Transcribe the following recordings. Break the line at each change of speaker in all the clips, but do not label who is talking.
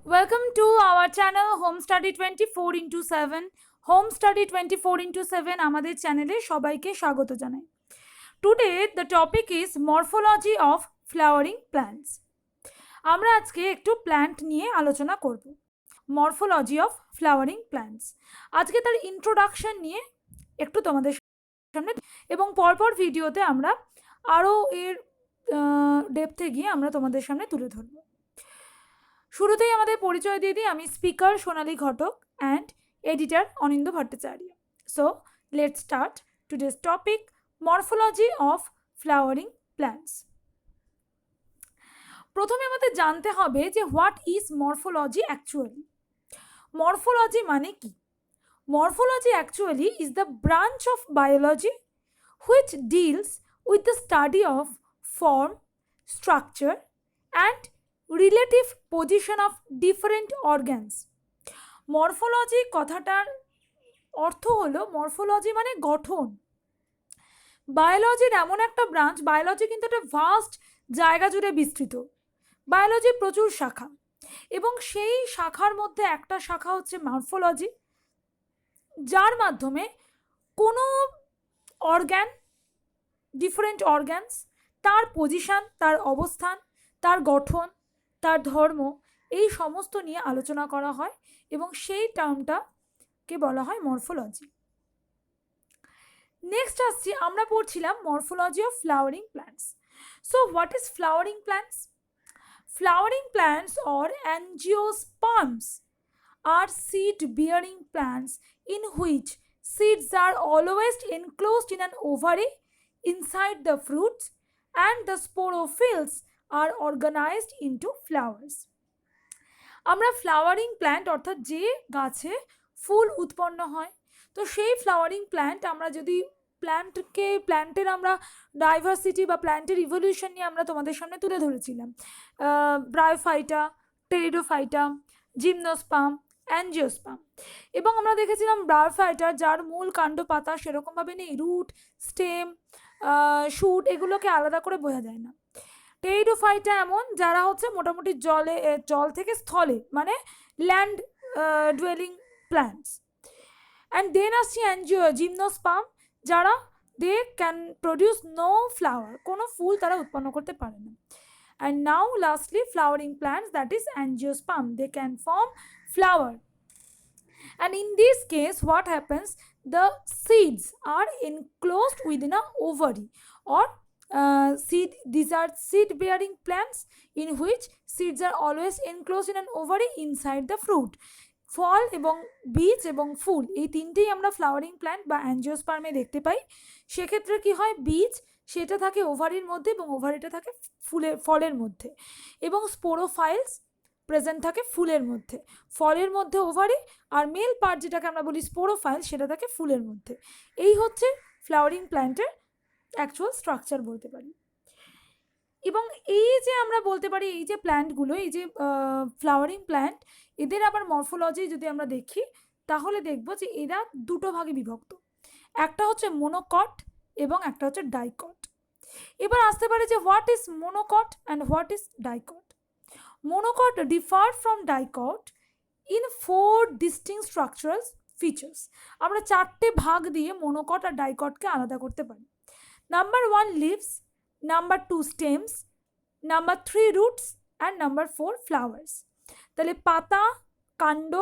Welcome to our channel Home Study 24/7. Home Study 24/7 আমাদের চ্যানেলে সবাইকে স্বাগত জানাই। Today the topic is morphology of flowering plants. আমরা আজকে একটু প্ল্যান্ট নিয়ে আলোচনা করব। Morphology of flowering plants. আজকে তার ইন্ট্রোডাকশন নিয়ে একটু তোমাদের সামনে এবং পরপর ভিডিওতে আমরা আরও এর ডেপথে গিয়ে আমরা তোমাদের সামনে তুলে ধরব। শুরুতেই আমাদের পরিচয় দিয়ে দিই, আমি speaker Sonali Ghatak and editor Anindya Bhattacharya. So let's start today's topic, morphology of flowering plants. প্রথমে আমাদের জানতে হবে যে what is morphology actually. Morphology মানে কি? Morphology actually is the branch of biology which deals with the study of form, structure and relative position of different organs. Morphology কথাটার অর্থ হলো, মরফোলজি মানে গঠন। বায়োলজির এমন একটা ব্রাঞ্চ, বায়োলজি কিন্তু একটা ভাস্ট জায়গা জুড়ে বিস্তৃত। বায়োলজির প্রচুর শাখা, এবং সেই শাখার মধ্যে একটা শাখা হচ্ছে মরফোলজি, যার মাধ্যমে কোনো অর্গ্যান, ডিফারেন্ট অর্গ্যানস, তার পজিশন, তার অবস্থান, তার গঠন, তার ধর্ম, এই সমস্ত নিয়ে আলোচনা করা হয় এবং সেই টার্মটাকে বলা হয় মরফোলজি। নেক্সট আসছি, আমরা পড়ছিলাম morphology of flowering plants. So what is flowering plants? Flowering plants or angiosperms are seed-bearing plants in which seeds are always enclosed in an ovary inside the fruits, and the sporophylls are organized into flowers. আমরা flowering plant অর্থাৎ যে গাছে ফুল উৎপন্ন হয়, তো সেই flowering plant আমরা যদি প্ল্যান্টের আমরা ডাইভার্সিটি বা প্ল্যান্টের ইভলিউশন নিয়ে আমরা তোমাদের সামনে তুলে ধরেছিলাম। Bryophyta, pteridophyta, gymnosperm, angiosperm. এবং আমরা দেখেছিলাম ব্রায়োফাইটা, যার মূল কাণ্ড পাতা সেরকমভাবে নেই, রুট, স্টেম, শুট এগুলোকে আলাদা করে বোঝা যায় না। টেরিডোফাইটা এমন যারা হচ্ছে মোটামুটি জল থেকে স্থলে, মানে land dwelling plants. And then আসছি জিমনোস্পার্ম, যারা they can produce no flower, কোনো ফুল তারা উৎপন্ন করতে পারে না। And now lastly flowering plants, that is angiosperm, they can form flower. And in this case, what happens? The seeds are enclosed within an ovary or these are seed-bearing plants in which seeds are always enclosed in an ovary inside the fruit. ফল এবং বীজ এবং ফুল, এই তিনটেই আমরা flowering plant বা অ্যাঞ্জিওস্পার্মে দেখতে পাই। সেক্ষেত্রে কি হয়, বীজ সেটা থাকে ওভারির মধ্যে এবং ওভারিটা থাকে ফলের মধ্যে, এবং স্পোরোফাইলস প্রেজেন্ট থাকে ফুলের মধ্যে। ফলের মধ্যে ওভারি, আর মেল পার্ট যেটাকে আমরা বলি স্পোরোফাইল, সেটা থাকে ফুলের মধ্যে। এই হচ্ছে ফ্লাওয়ারিং প্ল্যান্টের অ্যাকচুয়াল স্ট্রাকচার বলতে পারি। এবং এই যে আমরা বলতে পারি, এই যে প্ল্যান্টগুলো, এই যে ফ্লাওয়ারিং প্ল্যান্ট, এদের আবার মরফোলজি যদি আমরা দেখি, তাহলে দেখব যে এরা দুটো ভাগে বিভক্ত। একটা হচ্ছে মোনোকট এবং একটা হচ্ছে ডাইকট। এবার আসতে পারে যে what is monocot and what is dicot. Monocot differ from dicot in 4 distinct structural features. আমরা চারটে ভাগ দিয়ে মনোকট আর ডাইকটকে আলাদা করতে পারি। Number 1 leaves, number 2 stems, number 3 roots and number 4 flowers. তাহলে পাতা, কাণ্ড,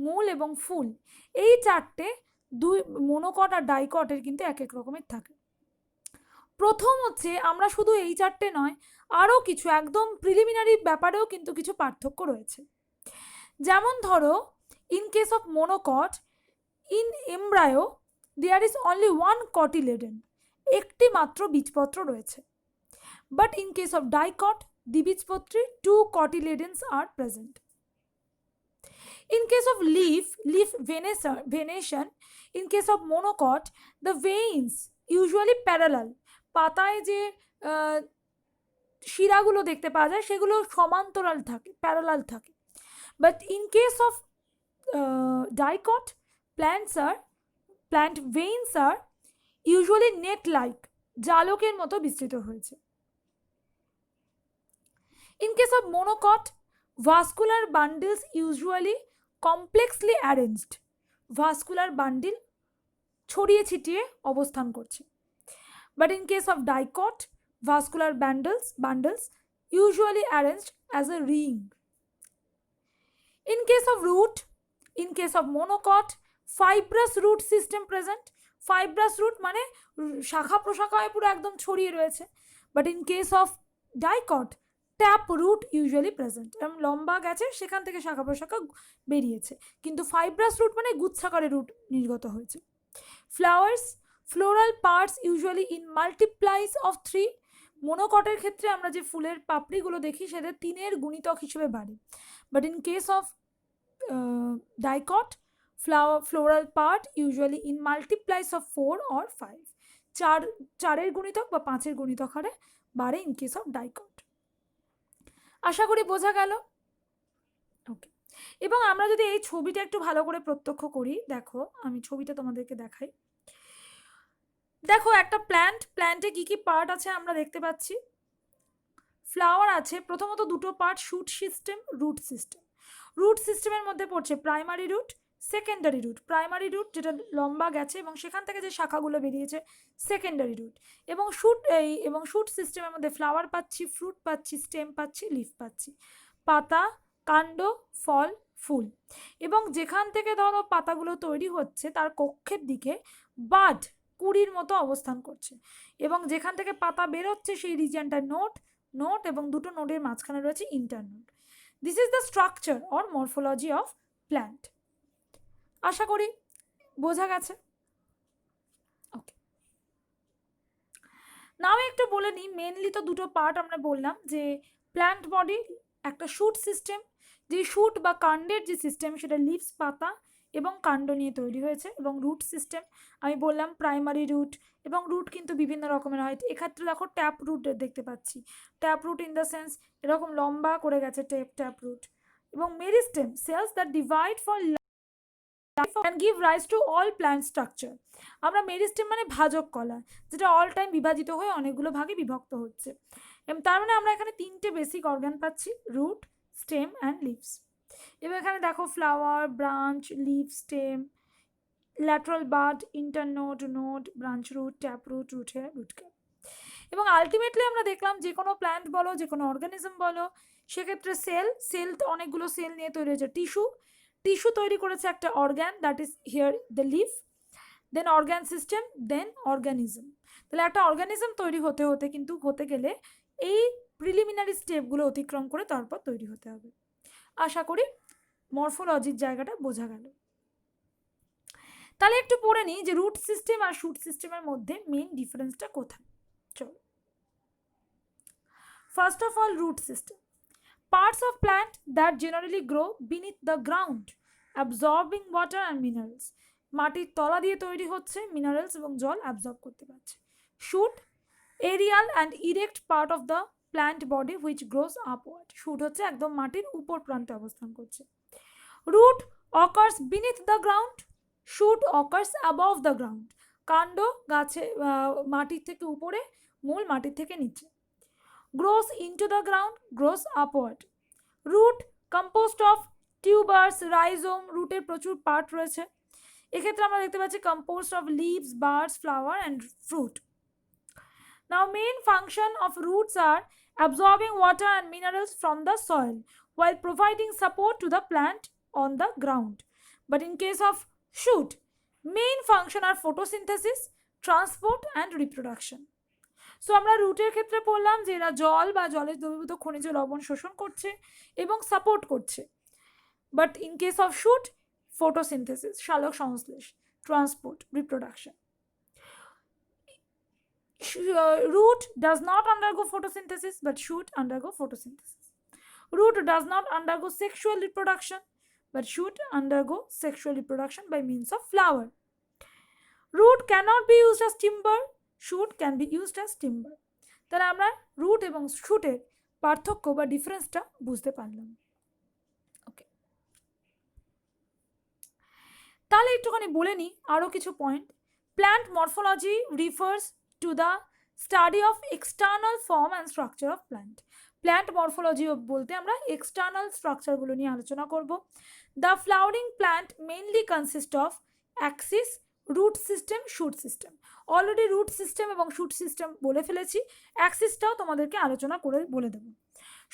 মূল এবং ফুল, এই চারটে দুই মনোকট আর ডাইকটের কিন্তু এক এক রকমের থাকে। প্রথম হচ্ছে, আমরা শুধু এই চারটে নয়, আরও কিছু একদম প্রিলিমিনারি ব্যাপারেও কিন্তু কিছু পার্থক্য রয়েছে। যেমন ধরো, in case of monocot, in embryo there is only 1 cotyledon, একটি মাত্র বীজপত্র রয়েছে। But in case of dicot, দ্বিবীজপত্রী 2 cotyledons are present. In case of leaf venation, in case of monocot, the veins usually parallel. পাতায় যে শিরাগুলো দেখতে পাওয়া যায় সেগুলো সমান্তরাল থাকে, প্যারালাল থাকে। But in case of dicot, plant veins are usually net like, জালকের মতো বিস্তৃত হয়েছে। In case of monocot, vascular bundles usually complexly arranged, vascular bundle ছড়িয়ে ছিটিয়ে অবস্থান করছে। But in case of dicot, vascular bundles usually arranged as a ring. In case of root, in case of monocot, fibrous root system present. Fibrous root মানে শাখা প্রশাখা পুরো একদম ছড়িয়ে রয়েছে। But in case of dicot, tap root usually present, এবং লম্বা গেছে সেখান থেকে শাখা প্রশাখা বেরিয়েছে, কিন্তু ফাইব্রাস রুট মানে গুচ্ছাকারে রুট নির্গত হয়েছে। Flowers, floral parts usually in multiplies of 3। মোনোকটের ক্ষেত্রে আমরা যে ফুলের পাপড়িগুলো দেখি সেটা 3-এর গুণিতক হিসেবে বাড়ে। But in case of dicot, floral part usually in multiplies of 4 or 5, 4-এর গুণিতক বা 5-এর গুণিতক হারে বাড়ে ইন কেস অফ ডাইকট। আশা করি বোঝা গেল। ওকে, এবং আমরা যদি এই ছবিটা একটু ভালো করে প্রত্যক্ষ করি, দেখো আমি ছবিটা তোমাদেরকে দেখাই। দেখো একটা প্ল্যান্টে কি কি পার্ট আছে আমরা দেখতে পাচ্ছি। ফ্লাওয়ার আছে, প্রথমত দুটো part, shoot system, root system. Root সিস্টেমের মধ্যে পড়ছে primary root, secondary root. Primary root যেটা লম্বা গেছে এবং সেখান থেকে যে শাখাগুলো বেরিয়েছে, সেকেন্ডারি রুট। এবং শুট সিস্টেমের মধ্যে ফ্লাওয়ার পাচ্ছি, ফ্রুট পাচ্ছি, স্টেম পাচ্ছি, লিফ পাচ্ছি, পাতা, কাণ্ড, ফল, ফুল। এবং যেখান থেকে ধরো পাতাগুলো তৈরি হচ্ছে তার কক্ষের দিকে বাড কুড়ির মতো অবস্থান করছে, এবং যেখান থেকে পাতা বেরোচ্ছে সেই রিজিয়নটা নোট এবং দুটো নোডের মাঝখানে রয়েছে internode. This is the structure or morphology of plant. আশা করি বোঝা গেছে। ওকে, নাও একটু বলে নিই, মেনলি তো দুটো পার্ট আমরা বললাম, যে প্ল্যান্ট বডি একটা শুট সিস্টেম, যে শুট বা কাণ্ডের যে সিস্টেম সেটা লিভস, পাতা এবং কাণ্ড নিয়ে তৈরি হয়েছে। এবং রুট সিস্টেম আমি বললাম প্রাইমারি রুট, এবং রুট কিন্তু বিভিন্ন রকমের হয়। এক্ষেত্রে দেখো ট্যাপ রুট দেখতে পাচ্ছি, tap root in the sense এরকম লম্বা করে গেছে ট্যাপ রুট। এবং meristem, cells that divide for and give rise to all plant structure। আমরা মেরিস্টেম মানে ভাজক কলা, যেটা অল টাইম বিভাজিত হয়ে অনেকগুলো ভাগে বিভক্ত হচ্ছে। এবং তার মানে আমরা এখানে 3টে বেসিক অর্গান পাচ্ছি, রুট, স্টেম অ্যান্ড লিভস। এবার এখানে দেখো flower, branch, leaf, stem, lateral bud, internode, node, branch root, tap root, root hair, root cap. এবং আলটিমেটলি আমরা দেখলাম যে কোনো প্ল্যান্ট বলো, যে কোনো অর্গানিজম বলো, সেক্ষেত্রে সেল অনেকগুলো সেল নিয়ে তৈরি হয়েছে। টিস্যু তৈরি করেছে একটা organ, that is here the leaf, then organ system, then organism. তাহলে একটা অর্গানিজম তৈরি হতে গেলে এই প্রিলিমিনারি স্টেপগুলো অতিক্রম করে তারপর তৈরি হতে হবে। আশা করি মরফোলজির জায়গাটা বোঝা গেল। তাহলে একটু পড়ে নিই যে রুট সিস্টেম আর শুট সিস্টেমের মধ্যে মেইন ডিফারেন্সটা কোথায়। চলো, first of all root system, parts of plant that generally grow beneath the ground, absorbing water and minerals। মাটির তলা দিয়ে তৈরি হচ্ছে, মিনারেলস এবং জল অ্যাবজর্ব করতে পারছে। Shoot, aerial and erect part of the plant body which grows upward. Shoot হচ্ছে একদম মাটির উপর প্রান্তে অবস্থান করছে। Root occurs beneath the ground, shoot occurs above the ground. কাণ্ড গাছে মাটির থেকে উপরে, মূল মাটির থেকে নিচে। grows into the ground, grows upward. root composed of tubers, rhizome, রুটের প্রচুর পার্ট রয়েছে। এক্ষেত্রে আমরা দেখতে পাচ্ছি composed of leaves, buds, flower and fruit. Now main function of roots are absorbing water and minerals from the soil while providing support to the plant on the ground. But in case of shoot, main function are photosynthesis, transport and reproduction. So আমরা রুটের ক্ষেত্রে পড়লাম যে এরা জল বা জলের দ্রবীভূত খনিজ লবণ শোষণ করছে এবং সাপোর্ট করছে। But in case of shoot, photosynthesis, সালোক সংশ্লেষ, transport, reproduction. root does not undergo photosynthesis but shoot undergo photosynthesis. Root does not undergo sexual reproduction but shoot undergo sexual reproduction by means of flower. Root cannot be used as timber, shoot can be used as timber. তাহলে আমরা root এবং শুটের পার্থক্য বা ডিফারেন্সটা বুঝতে পারলাম। ওকে, তাহলে একটুখানি বলে নিই আরও কিছু point. Plant morphology refers to the study of external form and structure of plant. Plant morphology বলতে আমরা এক্সটার্নাল স্ট্রাকচারগুলো নিয়ে আলোচনা করব। The flowering plant mainly consist of axis, root system, shoot system. Already root system এবং shoot system বলে ফেলেছি, অ্যাক্সিসটাও তোমাদেরকে আলোচনা করে বলে দেবো।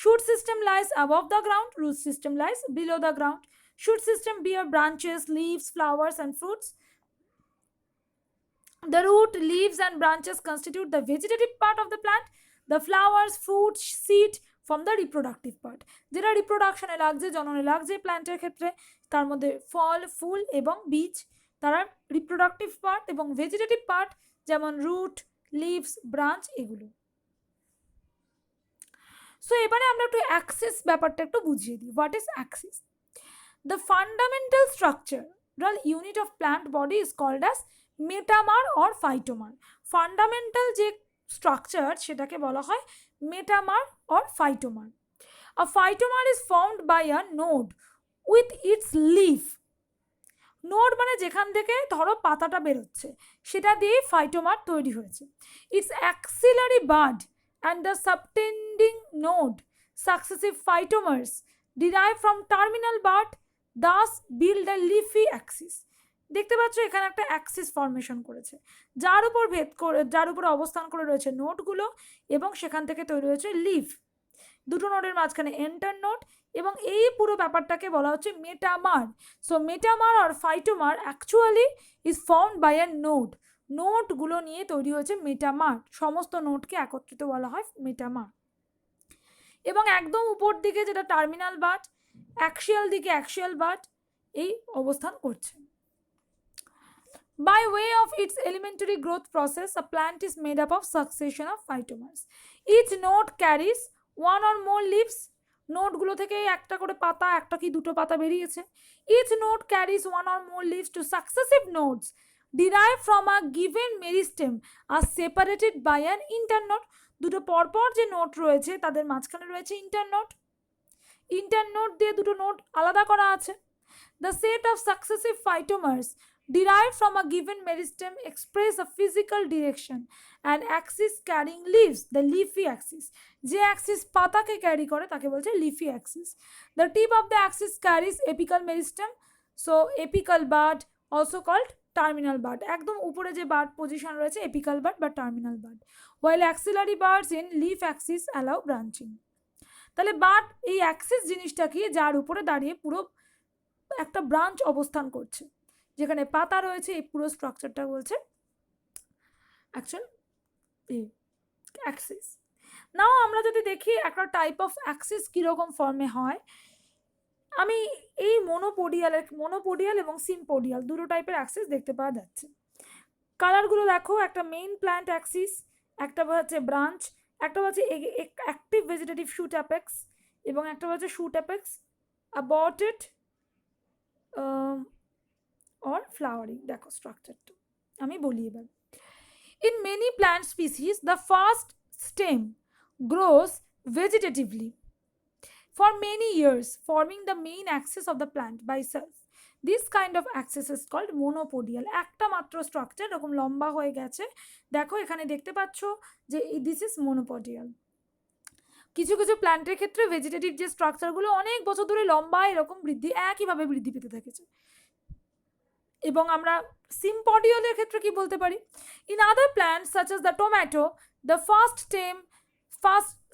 Shoot system lies above the ground, root system lies below the ground. Shoot system bear branches, leaves, flowers and fruits. The root, leaves and branches constitute the vegetative part of the plant. The flowers, fruit, seed from the reproductive part. যেটা রিপ্রোডাকশনে লাগছে, জননে লাগছে প্ল্যান্টের ক্ষেত্রে, তার মধ্যে ফল, ফুল এবং বীজ তারা রিপ্রোডাক্টিভ পার্ট, এবং ভেজিটেটিভ পার্ট যেমন রুট, লিভস, ব্রাঞ্চ এগুলো। সো এবারে আমরা একটু অ্যাক্সিস ব্যাপারটা একটু বুঝিয়ে দিই। What is Axis? The fundamental structural unit of plant body is called as metamer or phytomer. Fundamental যে structure সেটাকে বলা হয় metamer or phytomer. A phytomer is formed by a node with its leaf. Node মানে যেখান থেকে ধরো পাতাটা বেরোচ্ছে সেটা দিয়ে ফাইটোমার তৈরি হয়েছে। Its axillary bud and the subtending node successive phytomers derive from terminal bud thus build a leafy axis. দেখতে পাচ্ছ এখানে একটা অ্যাক্সিস ফর্মেশন করেছে, যার উপর যার উপর অবস্থান করে রয়েছে নোটগুলো, এবং সেখান থেকে তৈরি হয়েছে লিফ। দুটো নোডের মাঝখানে এন্টার নোড, এবং এই পুরো ব্যাপারটাকে বলা হচ্ছে মেটামার। সো মেটামার আর phytomer actually is formed by a node. নোটগুলো নিয়ে তৈরি হয়েছে মেটামার, সমস্ত নোটকে একত্রিত বলা হয় মেটামার। এবং একদম উপর দিকে যেটা টার্মিনাল বাড, অ্যাক্সিয়াল দিকে অ্যাক্সিয়াল বাড এই অবস্থান করছে। By way of its elementary growth process, a plant is made up of succession of phytomers. Each node carries one or more leaves. নোটগুলো থেকে একটা করে পাতা, একটা কি দুটো পাতা বেরিয়েছে। Each node carries one or more leaves to successive nodes derived from a given meristem are separated by an internode. দুটো পরপর যে নোট রয়েছে তাদের মাঝখানে রয়েছে ইন্টারনোড। ইন্টারনোড দিয়ে দুটো নোট আলাদা করা আছে। The set of successive phytomers derived from a given meristem express a physical direction and axis carrying leaves, the leafy axis. যে axis পাতাকে ক্যারি করে তাকে বলছে leafy axis. The tip of the axis carries apical meristem, so apical bud also called terminal bud. একদম উপরে যে bud position রয়েছে apical bud বা terminal bud, while axillary buds in leaf axis allow branching. তাহলে bud এই Axis জিনিসটা কি, যার উপরে দাঁড়িয়ে পুরো একটা ব্রাঞ্চ অবস্থান করছে, যেখানে পাতা রয়েছে। এই পুরো স্ট্রাকচারটা বলছে অ্যাকচুয়াল অ্যাক্সিস। নাও আমরা যদি দেখি একটা টাইপ অফ অ্যাক্সিস কীরকম ফর্মে হয়, আমি এই মোনোপোডিয়াল এবং সিম্পোডিয়াল দুটো টাইপের অ্যাক্সিস দেখতে পাওয়া যাচ্ছে। কালারগুলো দেখো, একটা মেইন প্ল্যান্ট অ্যাক্সিস, একটা হচ্ছে ব্রাঞ্চ, একটা হচ্ছে অ্যাক্টিভ ভেজিটেটিভ শুট অ্যাপেক্স, এবং একটা হচ্ছে শুট অ্যাপেক্স অ্যাবর্টেড or flowering. দেখো স্ট্রাকচারটা আমি বলি এবার। In many plant species, the first stem grows vegetatively for many years, forming the main axis of the plant by itself. This kind of axis is called monopodial. একটা মাত্র structure এরকম লম্বা হয়ে গেছে, দেখো এখানে দেখতে পাচ্ছ যে দিস ইজ মোনোপডিয়াল। কিছু কিছু প্ল্যান্টের ক্ষেত্রে ভেজিটেটিভ যে স্ট্রাকচারগুলো অনেক বছর ধরে লম্বা এরকম একইভাবে বৃদ্ধি পেতে থেকেছে। এবং আমরা সিম্পডিয়ালের ক্ষেত্রে কি বলতে পারি? In other plants such as the tomato, the first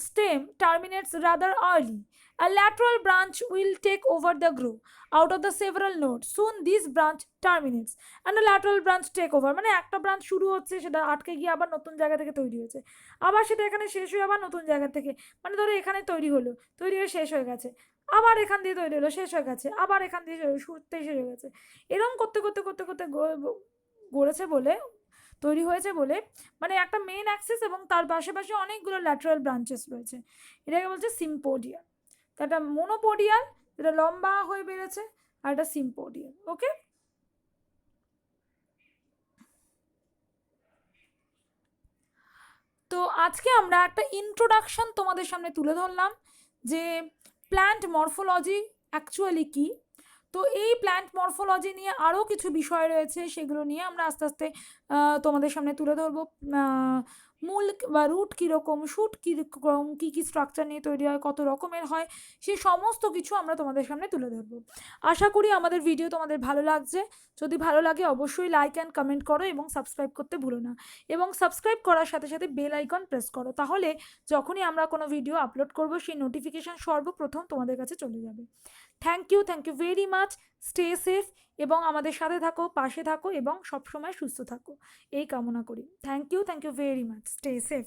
stem terminates rather early. A lateral branch will take over the grow out of the several nodes. Soon this branch terminates and a lateral branch take over. মানে একটা branch শুরু হচ্ছে, সেটা আটকে গিয়ে আবার নতুন জায়গা থেকে তৈরি হয়েছে, আবার সেটা এখানে শেষ হয়ে আবার নতুন জায়গা থেকে, মানে ধরো এখানে তৈরি হলো, তৈরি হয়ে শেষ হয়ে গেছে, আবার এখান দিয়ে তৈরি হলো, শেষ হয়ে গেছে, আবার এখান দিয়ে শুরুতে শেষ হয়ে গেছে, এরকম করতে করতে করতে করতে গড়েছে বলে, তৈরি হয়েছে বলে, মানে একটা মেইন অ্যাক্সিস এবং তার পাশাপাশি অনেকগুলো ল্যাটারাল ব্রাঞ্চেস রয়েছে, এটাকে বলছে সিম্পোডিয়াল। তো একটা মোনোপোডিয়াল যেটা লম্বা হয়ে বেড়েছে, আর একটা সিম্পোডিয়াল। ওকে, তো আজকে আমরা একটা ইন্ট্রোডাকশন তোমাদের সামনে তুলে ধরলাম যে প্ল্যান্ট মরফোলজি অ্যাকচুয়ালি কি। তো এই প্ল্যান্ট মরফোলজি নিয়ে আরও কিছু বিষয় রয়েছে, সেগুলো নিয়ে আমরা আস্তে আস্তে তোমাদের সামনে তুলে ধরবো। মূল বা রুট কীরকম, শ্যুট কীরকম, কী কী স্ট্রাকচার নিয়ে তৈরি হয়, কত রকমের হয়, সেই সমস্ত কিছু আমরা তোমাদের সামনে তুলে ধরবো। আশা করি আমাদের ভিডিও তোমাদের ভালো লাগছে। যদি ভালো লাগে অবশ্যই লাইক অ্যান্ড কমেন্ট করো এবং সাবস্ক্রাইব করতে ভুলো না। এবং সাবস্ক্রাইব করার সাথে সাথে বেল আইকন প্রেস করো, তাহলে যখনই আমরা কোনো ভিডিও আপলোড করবো সেই নোটিফিকেশান সর্বপ্রথম তোমাদের কাছে চলে যাবে। Thank you very much. Stay safe এবং আমাদের সাথে থাকো, পাশে থাকো এবং সবসময় সুস্থ থাকো, এই কামনা করি। Thank you very much. Stay safe.